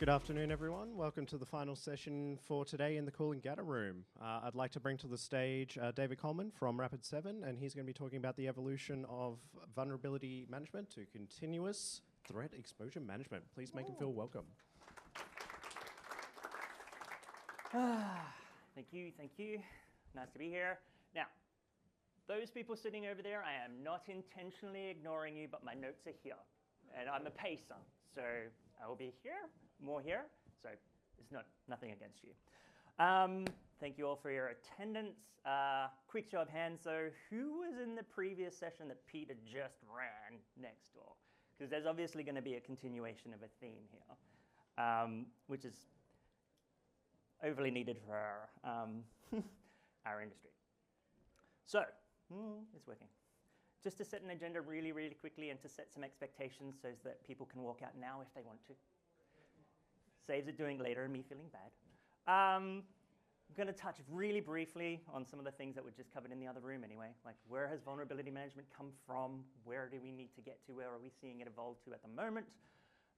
Good afternoon, everyone. Welcome to the final session for today in the Cool and Gather room. I'd like to bring to the stage David Coleman from Rapid7, and he's going to be talking about the evolution of vulnerability management to continuous threat exposure management. Please make him feel welcome. Thank you. Nice to be here. Now, those people sitting over there, I am not intentionally ignoring you, but my notes are here. And I'm a pacer, so I will be here, more here, so it's nothing against you. Thank you all for your attendance. Quick show of hands, though. Who was in the previous session that Peter just ran next door? Because there's obviously going to be a continuation of a theme here, which is overly needed for our industry. So, it's working. Just to set an agenda really quickly and to set some expectations so that people can walk out now if they want to. Saves it doing later and me feeling bad. I'm going to touch really briefly on some of the things that were just covered in the other room anyway, like where has vulnerability management come from? Where do we need to get to? Where are we seeing it evolve to at the moment?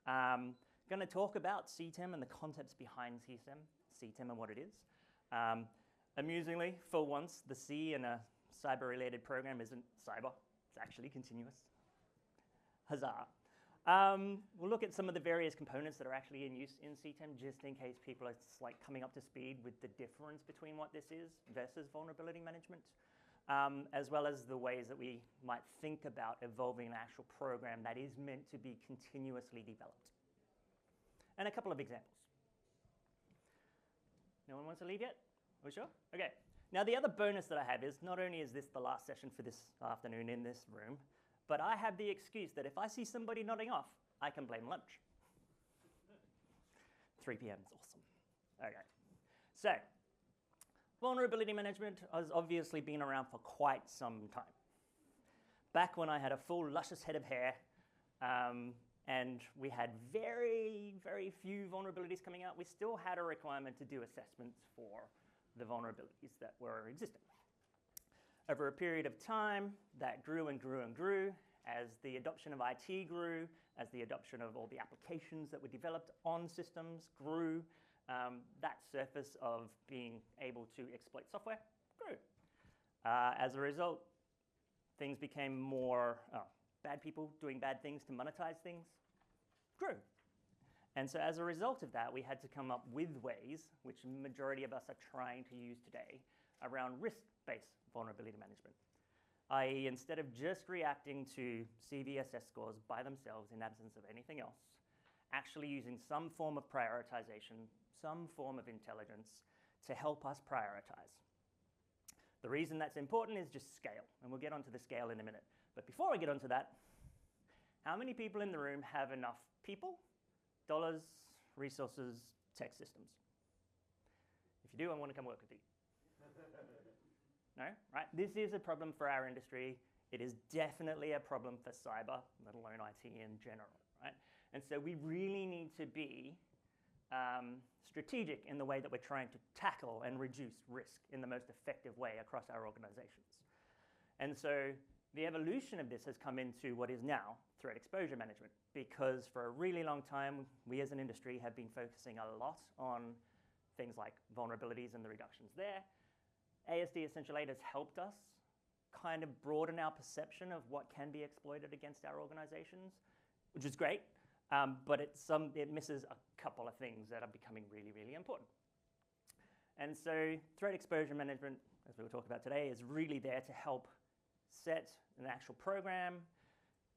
Going to talk about CTEM and the concepts behind CTEM and what it is. Amusingly, for once, the C in a cyber-related program isn't cyber. It's actually continuous. Huzzah. We'll look at some of the various components that are actually in use in CTEM, just in case people are coming up to speed with the difference between what this is versus vulnerability management, as well as the ways that we might think about evolving an actual program that is meant to be continuously developed. And a couple of examples. No one wants to leave yet? Are we sure? Okay. Now, the other bonus that I have is not only is this the last session for this afternoon in this room, but I have the excuse that if I see somebody nodding off, I can blame lunch. 3 p.m. is awesome. Okay. So, vulnerability management has obviously been around for quite some time. Back when I had a full, luscious head of hair, and we had very few vulnerabilities coming out, we still had a requirement to do assessments for the vulnerabilities that were existing. Over a period of time, that grew and grew as the adoption of IT grew, as the adoption of all the applications that were developed on systems grew, that surface of being able to exploit software grew. As a result, things became more bad people doing bad things to monetize things grew. And so as a result of that, we had to come up with ways, which the majority of us are trying to use today, around risk-based vulnerability management. I.e., instead of just reacting to CVSS scores by themselves in absence of anything else, actually using some form of prioritization, some form of intelligence to help us prioritize. The reason that's important is just scale, and we'll get onto the scale in a minute. But before I get onto that, how many people in the room have enough people, dollars, resources, tech systems? If you do, I want to come work with you. No? Right? This is a problem for our industry. It is definitely a problem for cyber, let alone IT in general. Right? And so we really need to be strategic in the way that we're trying to tackle and reduce risk in the most effective way across our organizations. And so the evolution of this has come into what is now threat exposure management, because for a really long time, we as an industry have been focusing a lot on things like vulnerabilities and the reductions there. ASD Essential 8 has helped us kind of broaden our perception of what can be exploited against our organizations, which is great, but it misses a couple of things that are becoming really important. And so threat exposure management, as we will talk about today, is really there to help set an actual program,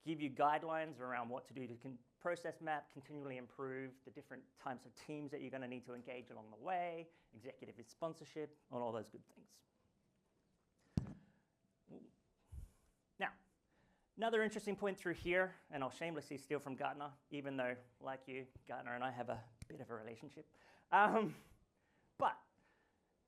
give you guidelines around what to do to process map, continually improve the different types of teams that you're going to need to engage along the way, executive sponsorship, and all those good things. Now, another interesting point through here, and I'll shamelessly steal from Gartner, even though, like you, Gartner and I have a bit of a relationship. But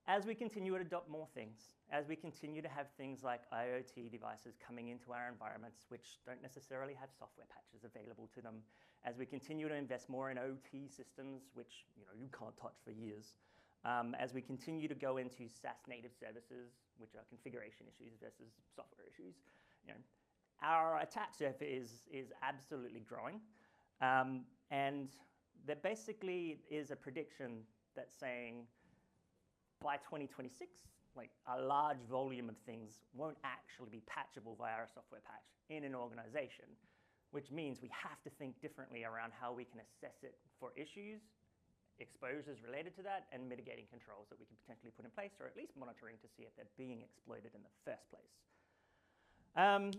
as we continue to adopt more things, as we continue to have things like IoT devices coming into our environments, which don't necessarily have software patches available to them, as we continue to invest more in OT systems, which you can't touch for years, as we continue to go into SaaS native services, which are configuration issues versus software issues, our attack surface is absolutely growing. And there basically is a prediction that's saying by 2026, like a large volume of things won't actually be patchable via a software patch in an organization, which means we have to think differently around how we can assess it for issues, exposures related to that, and mitigating controls that we can potentially put in place, or at least monitoring to see if they're being exploited in the first place. And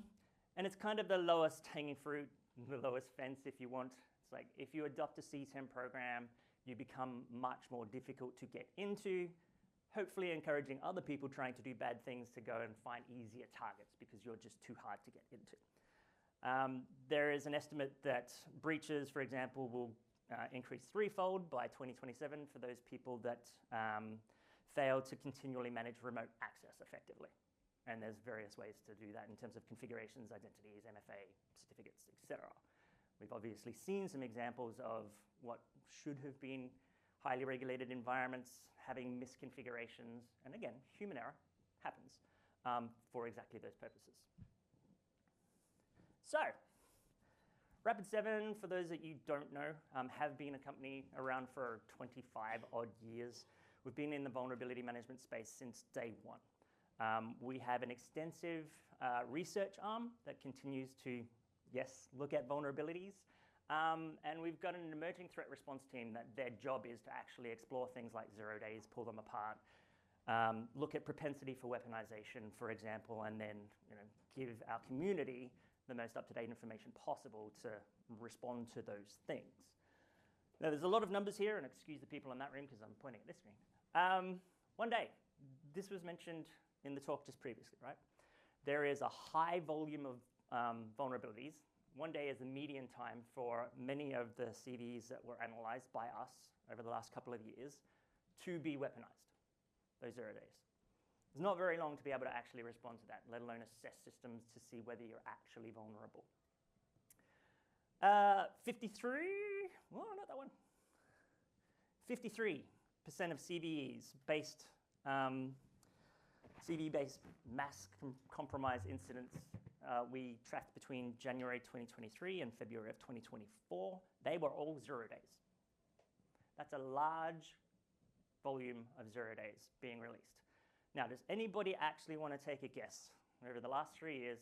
it's kind of the lowest hanging fruit, the lowest fence if you want. It's like if you adopt a CTEM program, you become much more difficult to get into, hopefully encouraging other people trying to do bad things to go and find easier targets because you're just too hard to get into. There is an estimate that breaches, for example, will increase threefold by 2027 for those people that fail to continually manage remote access effectively. And there's various ways to do that in terms of configurations, identities, MFA, certificates, etc. We've obviously seen some examples of what should have been highly regulated environments having misconfigurations, and again, human error happens for exactly those purposes. So, Rapid7, for those that you don't know, have been a company around for 25 odd years. We've been in the vulnerability management space since day one. We have an extensive research arm that continues to, yes, look at vulnerabilities. And we've got an emerging threat response team that their job is to actually explore things like 0 days, pull them apart, look at propensity for weaponization, for example, and then give our community the most up-to-date information possible to respond to those things. Now, there's a lot of numbers here, and excuse the people in that room because I'm pointing at this screen. One day, this was mentioned in the talk just previously, right? There is a high volume of vulnerabilities. One day is the median time for many of the CVEs that were analyzed by us over the last couple of years to be weaponized, those 0 days. It's not very long to be able to actually respond to that, let alone assess systems to see whether you're actually vulnerable. 53% of CVEs based CVE-based mass compromise incidents we tracked between January 2023 and February of 2024. They were all 0 days. That's a large volume of 0 days being released. Now, does anybody actually want to take a guess over the last 3 years,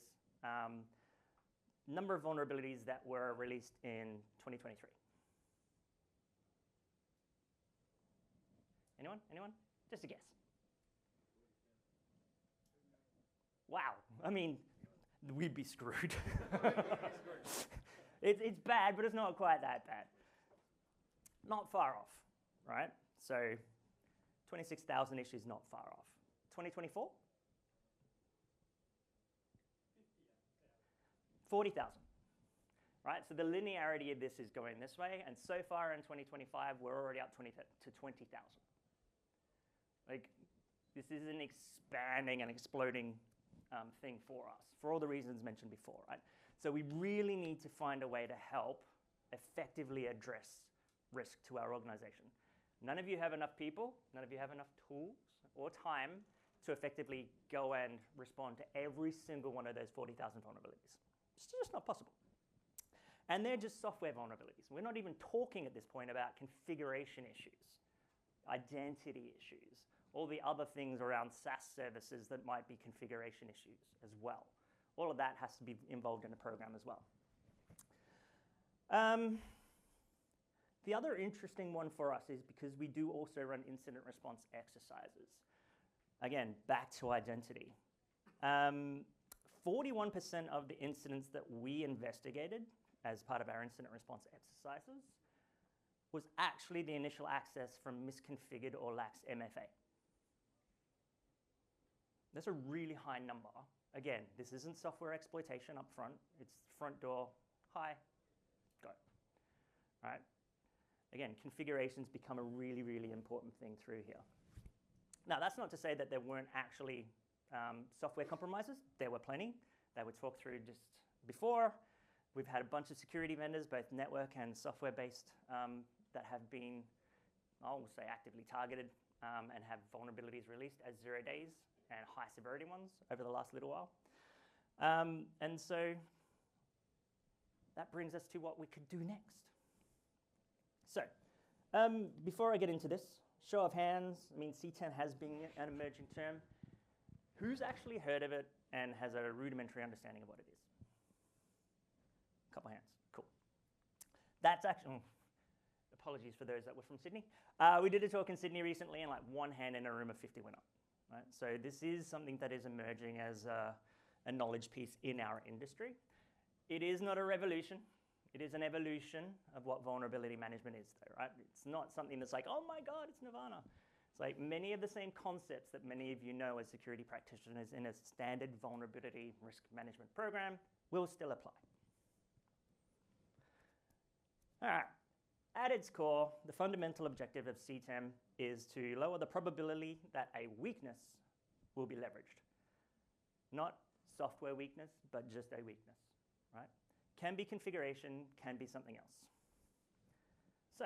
number of vulnerabilities that were released in 2023? Anyone? Anyone? Just a guess. Wow. I mean, we'd be screwed. It's bad, but it's not quite that bad. Not far off, right? So 26,000 issues not far off. 2024? 40,000, right? So the linearity of this is going this way, and so far in 2025, we're already up to 20,000. Like, this is an expanding and exploding thing for us, for all the reasons mentioned before, right? So we really need to find a way to help effectively address risk to our organization. None of you have enough people, none of you have enough tools or time to effectively go and respond to every single one of those 40,000 vulnerabilities. It's just not possible. And they're just software vulnerabilities. We're not even talking at this point about configuration issues, identity issues, all the other things around SaaS services that might be configuration issues as well. All of that has to be involved in a program as well. The other interesting one for us is because we do also run incident response exercises. Again, back to identity. 41% of the incidents that we investigated as part of our incident response exercises was actually the initial access from misconfigured or lax MFA. That's a really high number. Again, this isn't software exploitation up front. It's front door, hi, go, right? Again, configurations become a really, really important thing through here. Now, that's not to say that there weren't actually software compromises. There were plenty that we talked through just before. We've had a bunch of security vendors, both network and software-based, that have been, I will say, actively targeted and have vulnerabilities released as 0 days and high severity ones over the last little while. And so that brings us to what we could do next. So, before I get into this, show of hands, I mean, CTEM has been an emerging term. Who's actually heard of it and has a rudimentary understanding of what it is? Couple hands, cool. That's actually, apologies for those that were from Sydney. We did a talk in Sydney recently and like one hand in a room of 50 went up. Right? So this is something that is emerging as a knowledge piece in our industry. It is not a revolution. It is an evolution of what vulnerability management is, though, right? It's not something that's like, oh my God, it's nirvana. It's like many of the same concepts that many of you know as security practitioners in a standard vulnerability risk management program will still apply. All right. At its core, the fundamental objective of CTEM is to lower the probability that a weakness will be leveraged. Not software weakness, but just a weakness, right? Can be configuration, can be something else. So,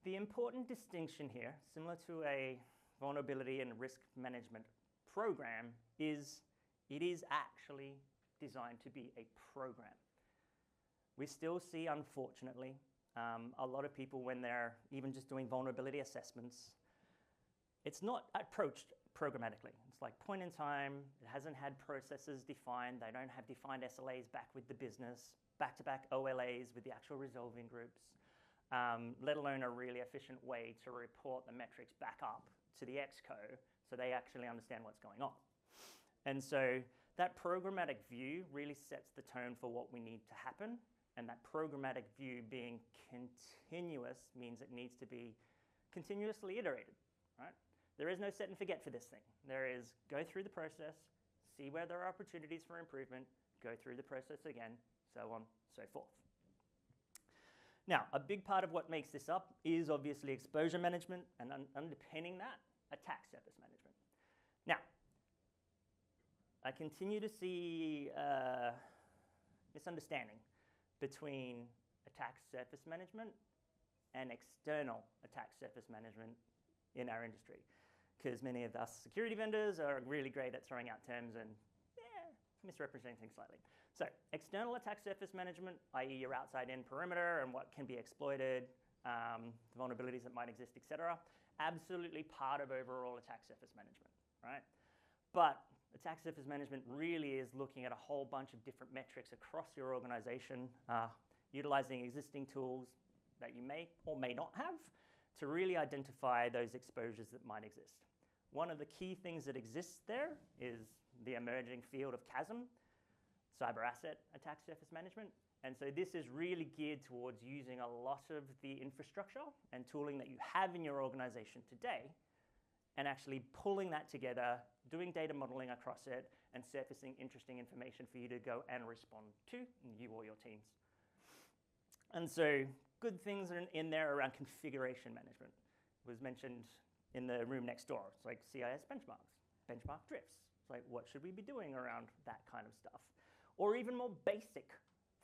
the important distinction here, similar to a vulnerability and risk management program, is it is actually designed to be a program. We still see, unfortunately, a lot of people when they're even just doing vulnerability assessments, it's not approached programmatically. It's like point in time, it hasn't had processes defined, they don't have defined SLAs back with the business, back-to-back OLAs with the actual resolving groups, let alone a really efficient way to report the metrics back up to the exco so they actually understand what's going on. And so that programmatic view really sets the tone for what we need to happen. And that programmatic view being continuous means it needs to be continuously iterated, right? There is no set and forget for this thing. There is go through the process, see where there are opportunities for improvement, go through the process again, so on, so forth. Now, a big part of what makes this up is obviously exposure management and underpinning that, attack surface management. Now, I continue to see misunderstanding between attack surface management and external attack surface management in our industry. Because many of us security vendors are really great at throwing out terms and misrepresenting things slightly. So external attack surface management, i.e. your outside-in perimeter and what can be exploited, the vulnerabilities that might exist, etc. Absolutely part of overall attack surface management, right? But attack surface management really is looking at a whole bunch of different metrics across your organization, utilizing existing tools that you may or may not have to really identify those exposures that might exist. One of the key things that exists there is the emerging field of CASM, cyber asset attack surface management. And so this is really geared towards using a lot of the infrastructure and tooling that you have in your organization today and actually pulling that together, doing data modeling across it, and surfacing interesting information for you to go and respond to, you or your teams. And so good things are in there around configuration management. It was mentioned in the room next door. It's like CIS benchmarks, benchmark drifts. It's like, what should we be doing around that kind of stuff? Or even more basic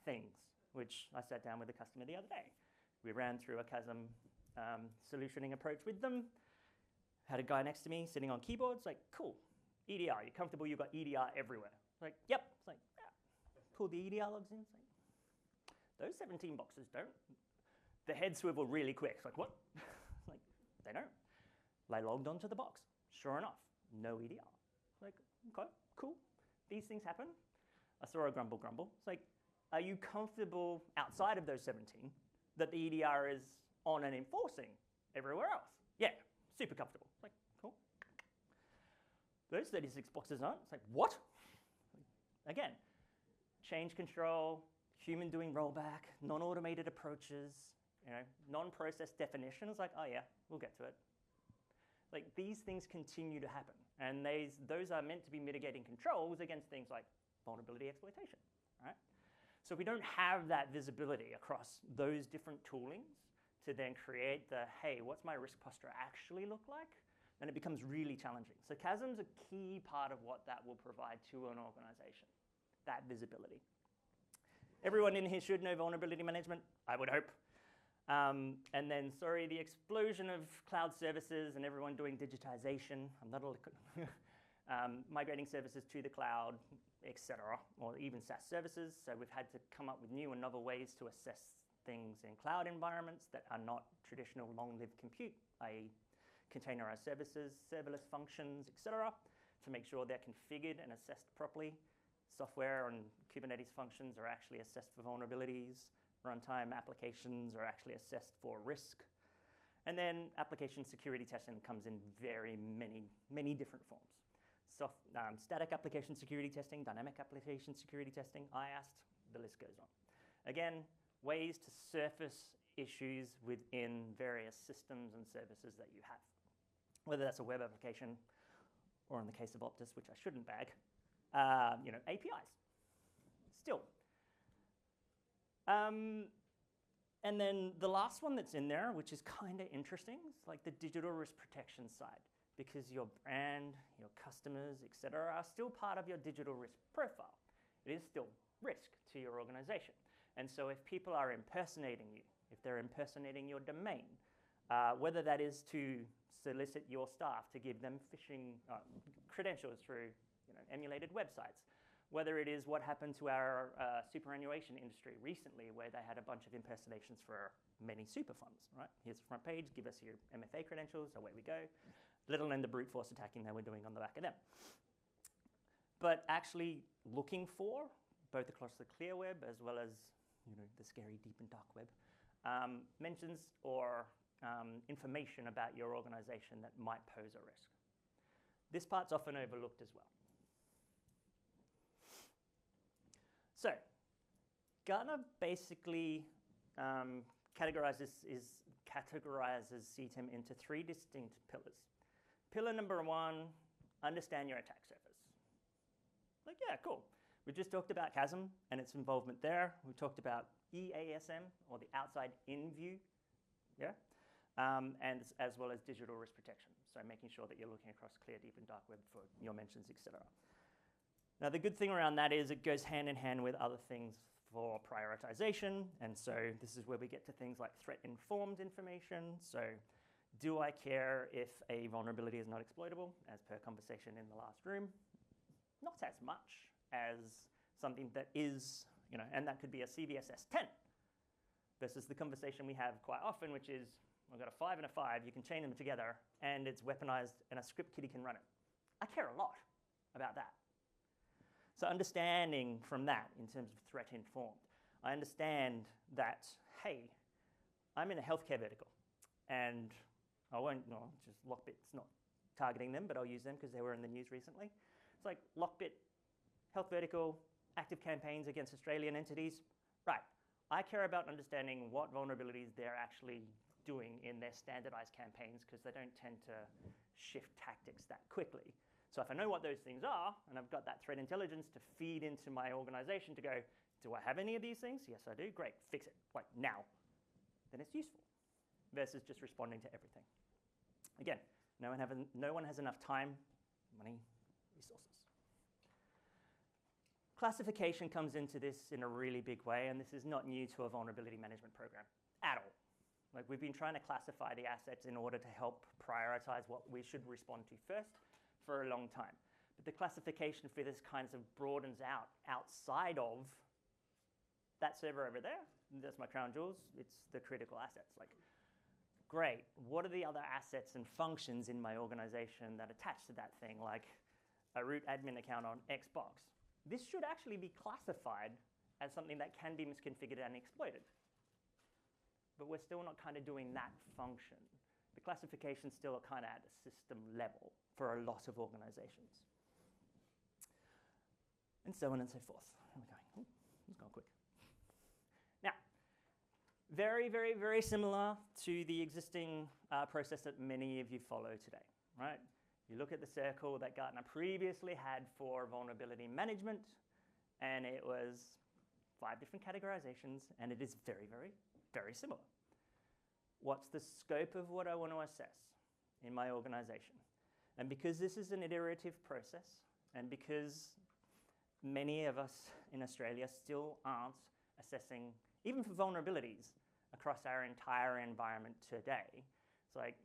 things, which I sat down with a customer the other day. We ran through a CASM solutioning approach with them. Had a guy next to me sitting on keyboard. It's like, cool, EDR, you're comfortable, you've got EDR everywhere. It's like, yep. It's like, yeah. Pull the EDR logs in. It's like, those 17 boxes don't. The head swivel really quick. It's like, what? It's like, they don't. They logged onto the box. Sure enough, no EDR. It's like, okay, cool. These things happen. I saw a grumble. It's like, are you comfortable outside of those 17 that the EDR is on and enforcing everywhere else? Yeah, super comfortable. It's like, cool. Those 36 boxes aren't. It's like, what? Again, change control, human doing rollback, non-automated approaches, non-process definitions. Like, oh yeah, we'll get to it. Like, these things continue to happen. And those are meant to be mitigating controls against things like vulnerability exploitation, right? So if we don't have that visibility across those different toolings to then create the, hey, what's my risk posture actually look like? Then it becomes really challenging. So CASM's a key part of what that will provide to an organization, that visibility. Everyone in here should know vulnerability management, I would hope. And then, sorry, the explosion of cloud services and everyone doing digitization. I'm not migrating services to the cloud, etc., or even SaaS services. So we've had to come up with new and novel ways to assess things in cloud environments that are not traditional long-lived compute, i.e. containerized services, serverless functions, etc., to make sure they're configured and assessed properly. Software and Kubernetes functions are actually assessed for vulnerabilities. Runtime applications are actually assessed for risk. And then application security testing comes in very many different forms. Static application security testing, dynamic application security testing, IAST, the list goes on. Again, ways to surface issues within various systems and services that you have. Whether that's a web application, or in the case of Optus, which I shouldn't bag, APIs. Still. And then the last one that's in there, which is kind of interesting, is like the digital risk protection side, because your brand, your customers, etc., are still part of your digital risk profile. It is still risk to your organization. And so if people are impersonating you, if they're impersonating your domain, whether that is to solicit your staff to give them phishing credentials through emulated websites, whether it is what happened to our superannuation industry recently, where they had a bunch of impersonations for many super funds, right? Here's the front page, give us your MFA credentials, away we go. Let alone the brute force attacking they were doing on the back of them. But actually looking for, both across the clear web as well as the scary deep and dark web, mentions or information about your organization that might pose a risk. This part's often overlooked as well. So, Gartner basically categorizes CTEM into 3 distinct pillars. Pillar number 1, understand your attack surface. Like, yeah, cool. We just talked about CASM and its involvement there. We talked about EASM, or the outside-in view, yeah? And as well as digital risk protection. So making sure that you're looking across clear, deep, and dark web for your mentions, etc. Now, the good thing around that is it goes hand in hand with other things for prioritization. And so this is where we get to things like threat-informed information. So do I care if a vulnerability is not exploitable, as per conversation in the last room? Not as much as something that is, and that could be a CVSS 10 versus the conversation we have quite often, which is, I've got a 5 and a 5, you can chain them together, and it's weaponized, and a script kiddie can run it. I care a lot about that. So understanding from that in terms of threat informed, I understand that, hey, I'm in a healthcare vertical, and I won't, just Lockbit's not targeting them, but I'll use them because they were in the news recently. It's like Lockbit, health vertical, active campaigns against Australian entities. Right, I care about understanding what vulnerabilities they're actually doing in their standardized campaigns, because they don't tend to shift tactics that quickly. So if I know what those things are, and I've got that threat intelligence to feed into my organization to go, do I have any of these things? Yes, I do. Great, fix it, like now. Then it's useful, versus just responding to everything. Again, no one has enough time, money, resources. Classification comes into this in a really big way, and this is not new to a vulnerability management program at all. Like, we've been trying to classify the assets in order to help prioritize what we should respond to first for a long time. But the classification for this kind of broadens out outside of that server over there. That's my crown jewels. It's the critical assets. Like, great, what are the other assets and functions in my organization that attach to that thing, like a root admin account on Xbox? This should actually be classified as something that can be misconfigured and exploited. But we're still not kind of doing that function. The classification's still kind of at a system level for a lot of organizations. And so on and so forth. Where are we going? It's gone quick. Now, very, very, very similar to the existing process that many of you follow today, right? You look at the circle that Gartner previously had for vulnerability management, and it was 5 different categorizations, and it is very, very, very similar. What's the scope of what I want to assess in my organization? And because this is an iterative process, and because many of us in Australia still aren't assessing, even for vulnerabilities, across our entire environment today, it's like,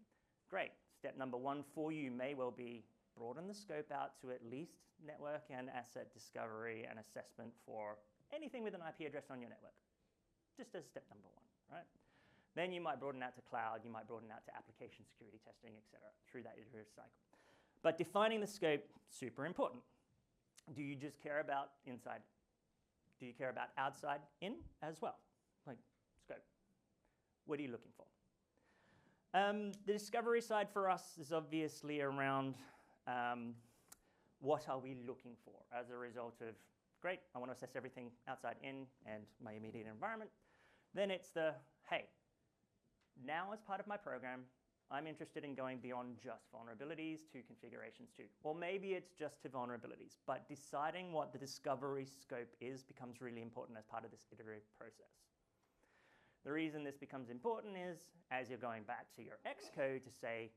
great, step number 1 for you may well be broaden the scope out to at least network and asset discovery and assessment for anything with an IP address on your network, just as step number 1. right? Then you might broaden out to cloud, you might broaden out to application security testing, et cetera, through that iterative cycle. But defining the scope, super important. Do you just care about inside? Do you care about outside in as well? Like scope. What are you looking for? The discovery side for us is obviously around what are we looking for as a result of, great, I want to assess everything outside in and my immediate environment. Then it's the, hey, now as part of my program, I'm interested in going beyond just vulnerabilities to configurations too. Or maybe it's just to vulnerabilities, but deciding what the discovery scope is becomes really important as part of this iterative process. The reason this becomes important is, as you're going back to your Xcode to say,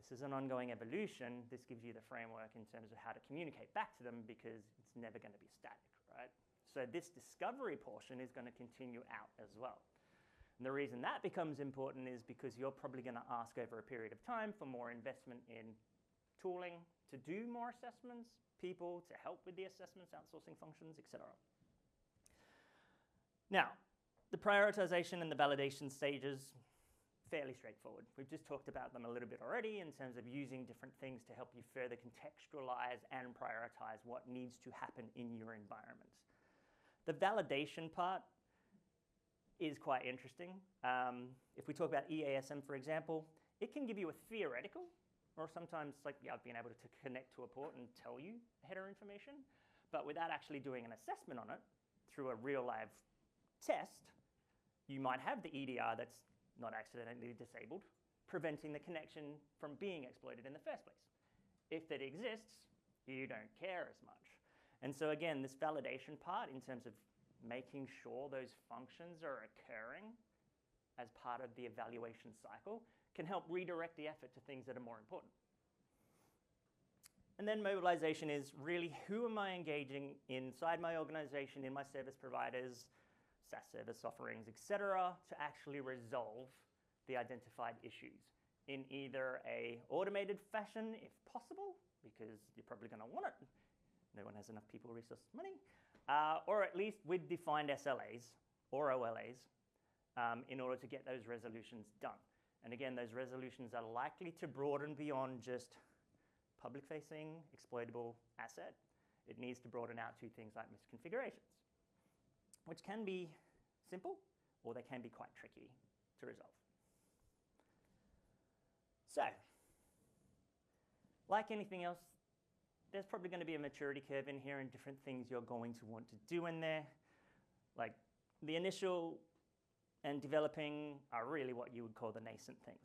this is an ongoing evolution, this gives you the framework in terms of how to communicate back to them because it's never going to be static, right? So this discovery portion is going to continue out as well. And the reason that becomes important is because you're probably going to ask over a period of time for more investment in tooling to do more assessments, people to help with the assessments, outsourcing functions, etc. Now, the prioritization and the validation stages, fairly straightforward. We've just talked about them a little bit already in terms of using different things to help you further contextualize and prioritize what needs to happen in your environment. The validation part is quite interesting. If we talk about EASM, for example, it can give you a theoretical, or sometimes like, yeah, I've been able to connect to a port and tell you header information, but without actually doing an assessment on it through a real live test, you might have the EDR that's not accidentally disabled, preventing the connection from being exploited in the first place. If it exists, you don't care as much. And so again, this validation part in terms of making sure those functions are occurring as part of the evaluation cycle can help redirect the effort to things that are more important. And then mobilization is really who am I engaging inside my organization, in my service providers, SaaS service offerings, etc., to actually resolve the identified issues in either a automated fashion, if possible, because you're probably going to want it. No one has enough people, resources, money. Or at least with defined SLAs or OLAs in order to get those resolutions done. And again, those resolutions are likely to broaden beyond just public-facing, exploitable asset. It needs to broaden out to things like misconfigurations, which can be simple or they can be quite tricky to resolve. So, like anything else, there's probably going to be a maturity curve in here and different things you're going to want to do in there. Like the initial and developing are really what you would call the nascent things.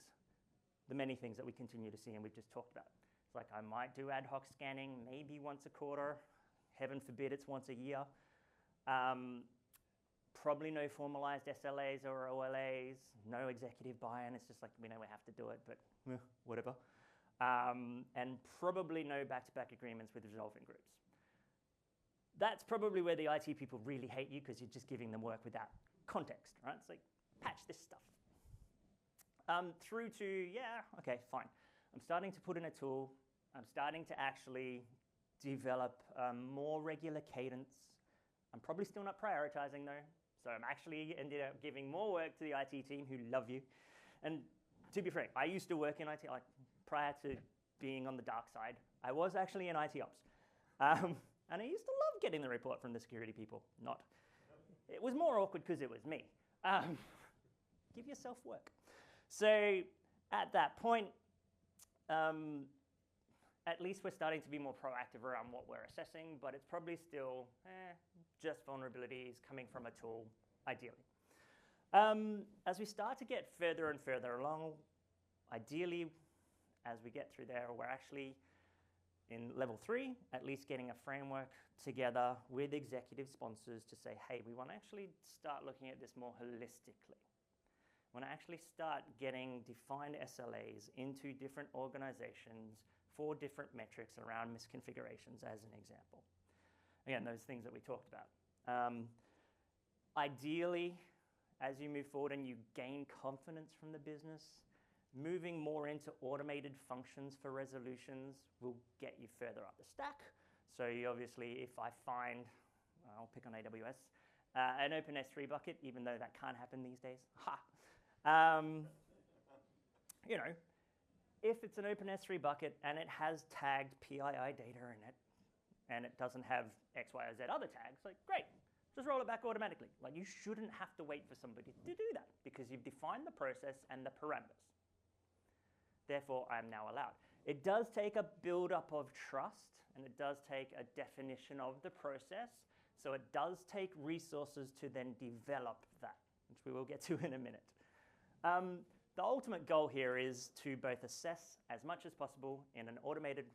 The many things that we continue to see and we've just talked about. It's like I might do ad hoc scanning maybe once a quarter. Heaven forbid it's once a year. Probably no formalized SLAs or OLAs, no executive buy-in. It's just like, we know we have to do it, but whatever. And probably no back-to-back agreements with resolving groups. That's probably where the IT people really hate you because you're just giving them work without context, right? It's like, patch this stuff. Through to, yeah, okay, fine. I'm starting to put in a tool. I'm starting to actually develop more regular cadence. I'm probably still not prioritizing though. So I'm actually ended up giving more work to the IT team who love you. And to be frank, I used to work in IT, like prior to being on the dark side, I was actually in IT ops. And I used to love getting the report from the security people, not. It was more awkward because it was me. Give yourself work. So at that point, at least we're starting to be more proactive around what we're assessing, but it's probably still just vulnerabilities coming from a tool, ideally. As we start to get further and further along, ideally, as we get through there, we're actually in level 3, at least getting a framework together with executive sponsors to say, hey, we want to actually start looking at this more holistically. We want to actually start getting defined SLAs into different organizations for different metrics around misconfigurations, as an example. Again, those things that we talked about. Ideally, as you move forward and you gain confidence from the business, moving more into automated functions for resolutions will get you further up the stack. So you obviously, if I find, I'll pick on AWS, an open S3 bucket, even though that can't happen these days. Ha! You know, if it's an open S3 bucket and it has tagged PII data in it, and it doesn't have X, Y, or Z other tags, like, great, just roll it back automatically. Like, you shouldn't have to wait for somebody to do that because you've defined the process and the parameters. Therefore, I am now allowed. It does take a build-up of trust, and it does take a definition of the process, so it does take resources to then develop that, which we will get to in a minute. The ultimate goal here is to both assess as much as possible in an automated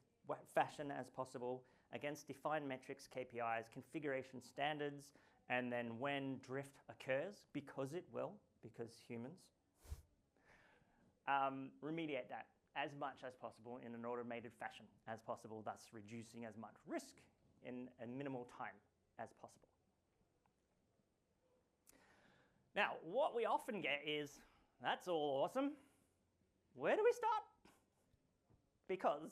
fashion as possible against defined metrics, KPIs, configuration standards, and then when drift occurs, because it will, because humans, remediate that as much as possible in an automated fashion as possible, thus reducing as much risk in a minimal time as possible. Now, what we often get is, that's all awesome. Where do we start? Because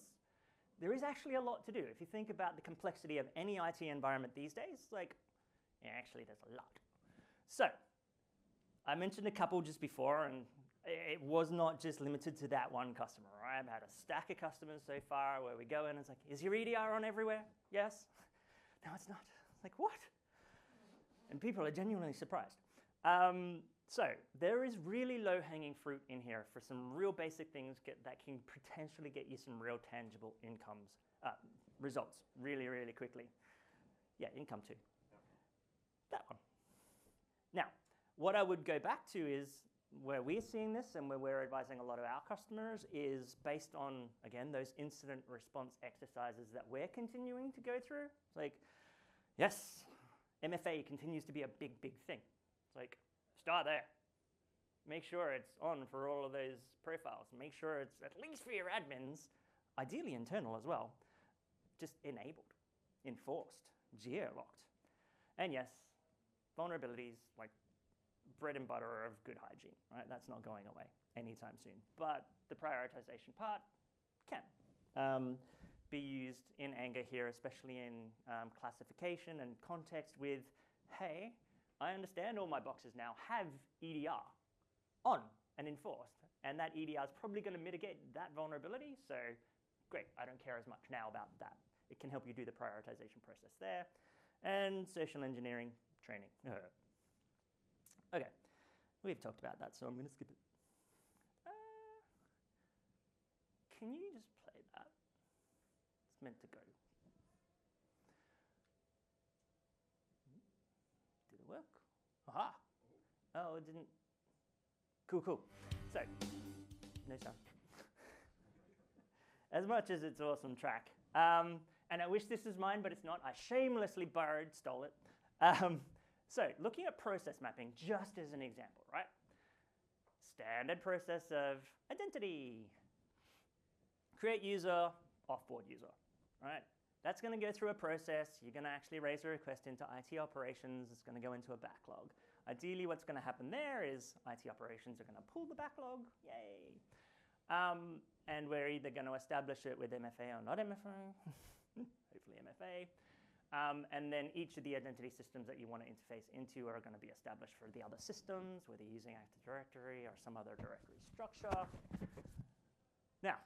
there is actually a lot to do. If you think about the complexity of any IT environment these days, like, yeah, actually there's a lot. So, I mentioned a couple just before, and it was not just limited to that one customer, right? I've had a stack of customers so far where we go in and it's like, is your EDR on everywhere? Yes. No, it's not. It's like, what? And people are genuinely surprised. So there is really low-hanging fruit in here for some real basic things that can potentially get you some real tangible results really, really quickly. Yeah, income too. That one. Now, what I would go back to is where we're seeing this and where we're advising a lot of our customers is based on, again, those incident response exercises that we're continuing to go through. It's like, yes, MFA continues to be a big, big thing. It's like, start there. Make sure it's on for all of those profiles. Make sure it's, at least for your admins, ideally internal as well, just enabled, enforced, geo-locked. And yes, vulnerabilities, like bread and butter of good hygiene, right? That's not going away anytime soon. But the prioritization part can be used in anger here, especially in classification and context with, hey, I understand all my boxes now have EDR on and enforced, and that EDR is probably going to mitigate that vulnerability, so great, I don't care as much now about that. It can help you do the prioritization process there. And social engineering training. Okay, we've talked about that, so I'm going to skip it. Can you just play that? It's meant to go. Did it work? Aha! Oh, it didn't. Cool, cool. So, no sound. As much as it's an awesome track. And I wish this was mine, but it's not. I shamelessly stole it. So, looking at process mapping, just as an example, right? Standard process of identity. Create user, offboard user, right? That's going to go through a process. You're going to actually raise a request into IT operations. It's going to go into a backlog. Ideally, what's going to happen there is IT operations are going to pull the backlog. Yay. And we're either going to establish it with MFA or not MFA. Hopefully MFA. And then each of the identity systems that you want to interface into are going to be established for the other systems, whether you're using Active Directory or some other directory structure. Now,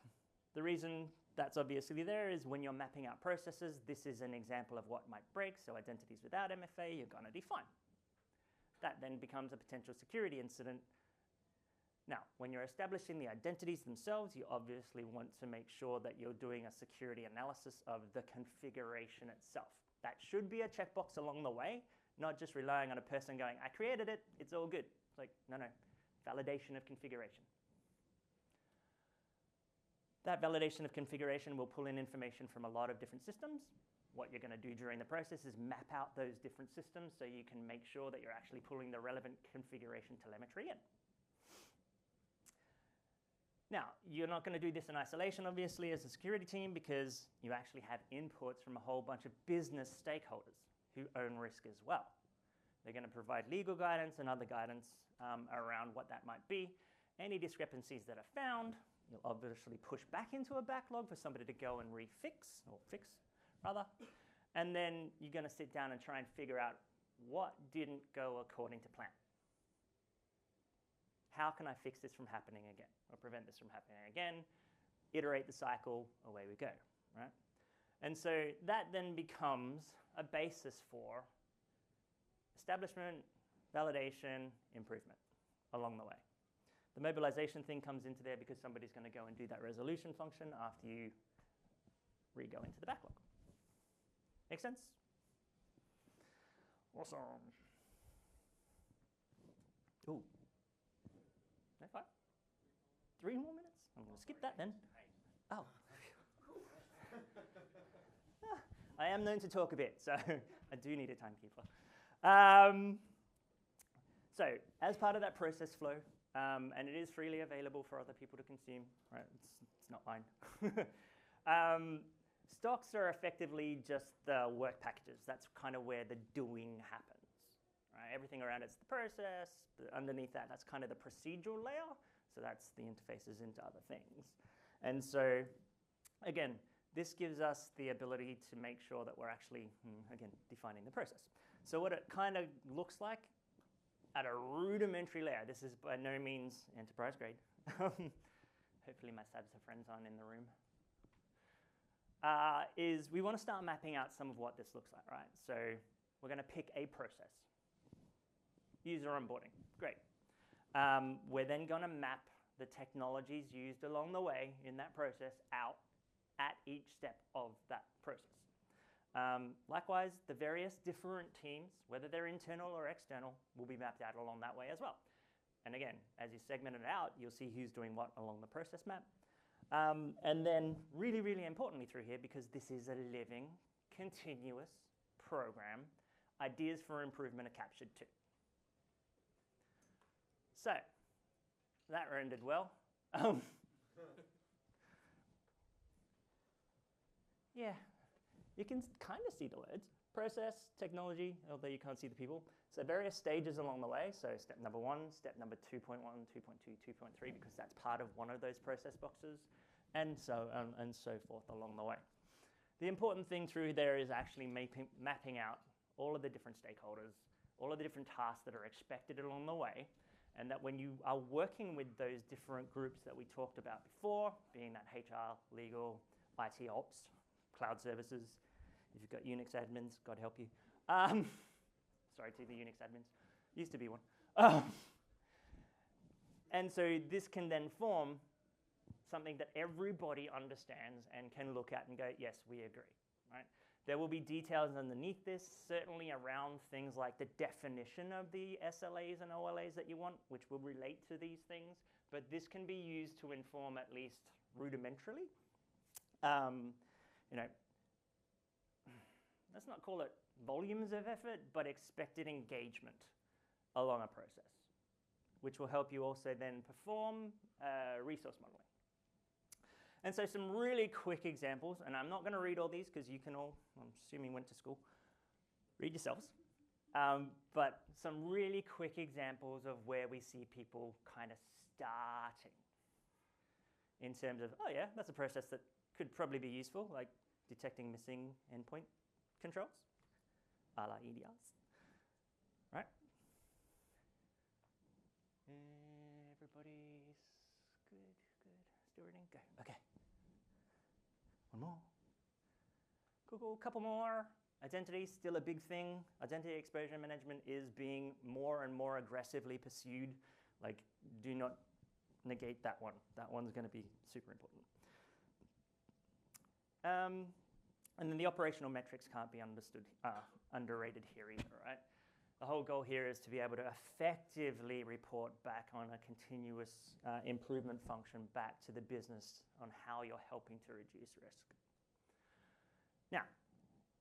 the reason that's obviously there is when you're mapping out processes, this is an example of what might break. So identities without MFA, you're going to define. That then becomes a potential security incident. Now, when you're establishing the identities themselves, you obviously want to make sure that you're doing a security analysis of the configuration itself. That should be a checkbox along the way, not just relying on a person going, I created it, it's all good. It's like, no, no, validation of configuration. That validation of configuration will pull in information from a lot of different systems. What you're going to do during the process is map out those different systems so you can make sure that you're actually pulling the relevant configuration telemetry in. Now, you're not going to do this in isolation, obviously, as a security team, because you actually have inputs from a whole bunch of business stakeholders who own risk as well. They're going to provide legal guidance and other guidance around what that might be. Any discrepancies that are found, you'll obviously push back into a backlog for somebody to go and fix, and then you're going to sit down and try and figure out what didn't go according to plan? How can I fix this from happening again, or prevent this from happening again? Iterate the cycle, away we go, right? And so that then becomes a basis for establishment, validation, improvement along the way. The mobilization thing comes into there because somebody's going to go and do that resolution function after you re-go into the backlog. Make sense? Awesome. Ooh. No, 5? 3 more minutes? I'm going to skip that then. Oh. I am known to talk a bit, so I do need a timekeeper. So as part of that process flow, and it is freely available for other people to consume, right? It's not mine. Stocks are effectively just the work packages. That's kind of where the doing happens, right? Everything around it's the process. Underneath that, that's kind of the procedural layer. So that's the interfaces into other things. And so, again, this gives us the ability to make sure that we're actually, again, defining the process. So what it kind of looks like at a rudimentary layer, this is by no means enterprise grade. Hopefully my SABSA friends aren't in the room. Is we want to start mapping out some of what this looks like, right? So we're going to pick a process. User onboarding, great. We're then going to map the technologies used along the way in that process out at each step of that process. Likewise, the various different teams, whether they're internal or external, will be mapped out along that way as well. And again, as you segment it out, you'll see who's doing what along the process map. And then really, really importantly through here, because this is a living, continuous program, ideas for improvement are captured too. So that rendered well. Yeah, you can kind of see the words. Process, technology, although you can't see the people. So various stages along the way. So step number 1, step number 2.1, 2.2, 2.3, because that's part of one of those process boxes, and so forth along the way. The important thing through there is actually mapping out all of the different stakeholders, all of the different tasks that are expected along the way, and that when you are working with those different groups that we talked about before, being that HR, legal, IT ops, cloud services, if you've got Unix admins, God help you. Sorry to the Unix admins, used to be one. And so this can then form something that everybody understands and can look at and go, yes, we agree, right? There will be details underneath this, certainly around things like the definition of the SLAs and OLAs that you want, which will relate to these things, but this can be used to inform at least rudimentarily. You know, let's not call it volumes of effort, but expected engagement along a process, which will help you also then perform resource modeling. And so some really quick examples, and I'm not going to read all these because you can all, I'm assuming, went to school, read yourselves. But some really quick examples of where we see people kind of starting in terms of, oh yeah, that's a process that could probably be useful, like detecting missing endpoint controls, a la EDRs, right? Everybody's good, still reading, go, okay. One more. Cool, couple more. Identity, still a big thing. Identity exposure management is being more and more aggressively pursued. Like, do not negate that one. That one's going to be super important. And then the operational metrics can't be underrated here either, right? The whole goal here is to be able to effectively report back on a continuous improvement function back to the business on how you're helping to reduce risk. Now,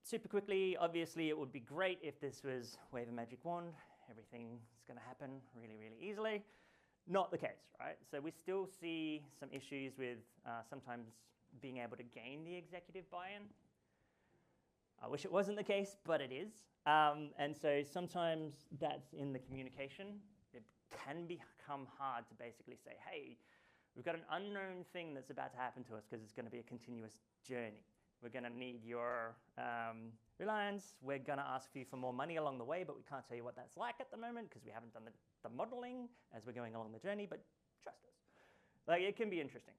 super quickly, obviously it would be great if this was wave a magic wand, everything's going to happen really, really easily. Not the case, right? So we still see some issues with sometimes being able to gain the executive buy-in. I wish it wasn't the case, but it is. And so sometimes that's in the communication. It can become hard to basically say, hey, we've got an unknown thing that's about to happen to us because it's going to be a continuous journey. We're going to need your reliance. We're going to ask you for more money along the way, but we can't tell you what that's like at the moment because we haven't done the modeling as we're going along the journey, but trust us. Like, it can be interesting.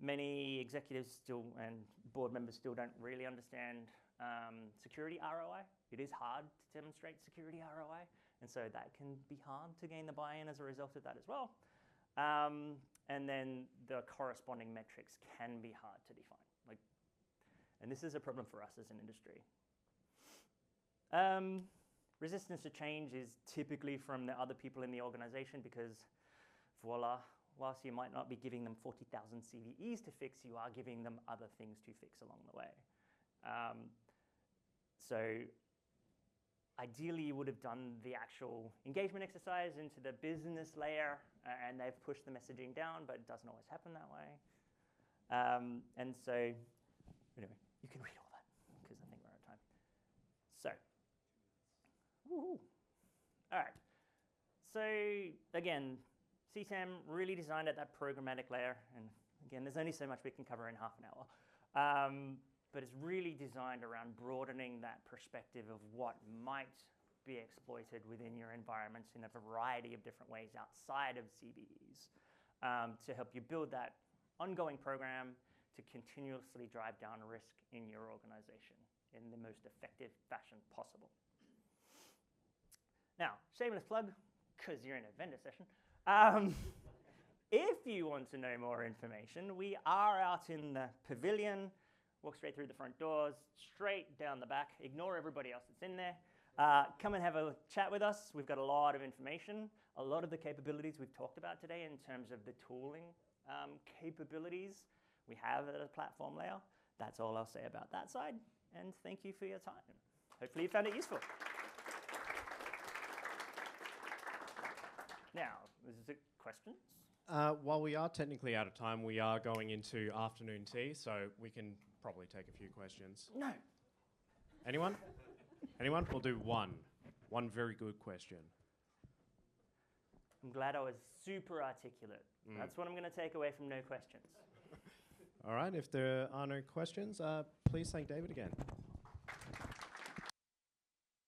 Many executives still and board members still don't really understand security ROI. It is hard to demonstrate security ROI, and so that can be hard to gain the buy-in as a result of that as well. And then the corresponding metrics can be hard to define. And this is a problem for us as an industry. Resistance to change is typically from the other people in the organization because, voila, whilst you might not be giving them 40,000 CVEs to fix, you are giving them other things to fix along the way. So ideally, you would have done the actual engagement exercise into the business layer, and they've pushed the messaging down, but it doesn't always happen that way. And so, anyway, you can read all that, because I think we're out of time. So, woohoo. All right. So, again, CTEM really designed at that programmatic layer, and again, there's only so much we can cover in half an hour. But it's really designed around broadening that perspective of what might be exploited within your environments in a variety of different ways outside of CVEs to help you build that ongoing program to continuously drive down risk in your organization in the most effective fashion possible. Now, shameless plug, because you're in a vendor session. If you want to know more information, we are out in the pavilion. Walk straight through the front doors, straight down the back. Ignore everybody else that's in there. Come and have a chat with us. We've got a lot of information. A lot of the capabilities we've talked about today in terms of the tooling capabilities we have at a platform layer. That's all I'll say about that side. And thank you for your time. Hopefully you found it useful. Now, is it questions? While we are technically out of time, we are going into afternoon tea, so we can probably take a few questions. No. Anyone? Anyone? We'll do one. One very good question. I'm glad I was super articulate. That's what I'm going to take away from no questions. All right, if there are no questions, please thank David again.